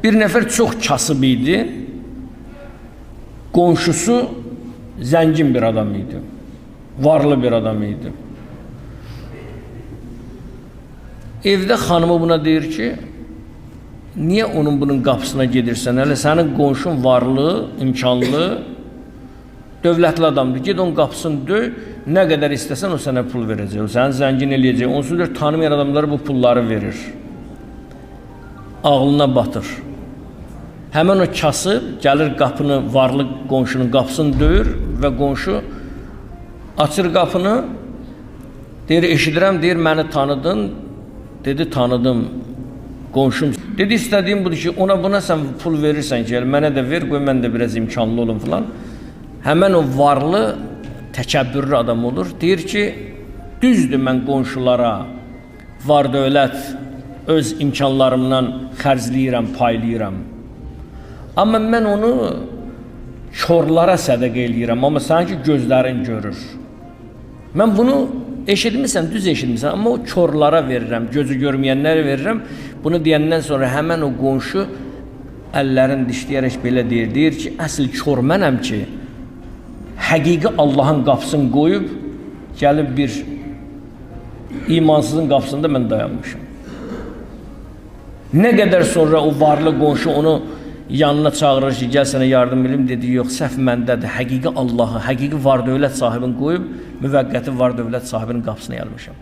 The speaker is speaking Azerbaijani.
Bir nəfər çox kasıb idi. Qonşusu zəngin bir adam idi. Varlı bir adam idi. Evdə xanımı buna deyir ki, niyə onun bunun qapısına gedirsən? Hələ sənin qonşun varlı, imkanlı, dövlətli adamdır. Ged onun qapısını döy, nə qədər istəsən o sənə pul verəcək, o səni zəngin eləyəcək. Onsuz da tanımayan adamlara bu pulları verir. Ağlına batır. Həmən o kasıb gəlir qapını, varlı qonşunun qapısını döyür və qonşu açır qapını, deyir, eşidirəm, deyir, məni tanıdın, dedi, tanıdım, qonşum. Dedi, istədiyim budur ki, ona buna sən pul verirsən ki, mənə də ver, qoy mən də biraz imkanlı olum filan. Həmən o varlı, təkəbbürlü adam olur. Deyir ki, düzdür mən qonşulara var dövlət öz imkanlarımdan xərcləyirəm, paylayıram. Amma mən onu körlara sədəqə eləyirəm, amma sanki gözlərin görür. Mən bunu eşitmirsən, düz eşitmirsən, amma o körlara verirəm, gözü görməyənlərə verirəm. Bunu deyəndən sonra həmən o qonşu əllərini dişləyərək belə deyir ki, əsl kör mənəm ki, həqiqi Allahın qapısını qoyub, gəlib bir imansızın qapısında mən dayanmışım. Nə qədər sonra o varlı qonşu onu yanına çağırır ki, gəl sənə yardım edim, dedi, yox, səhv məndədir, həqiqi Allahı, həqiqi var dövlət sahibini qoyub, müvəqqəti var dövlət sahibinin qapısına gəlmişəm.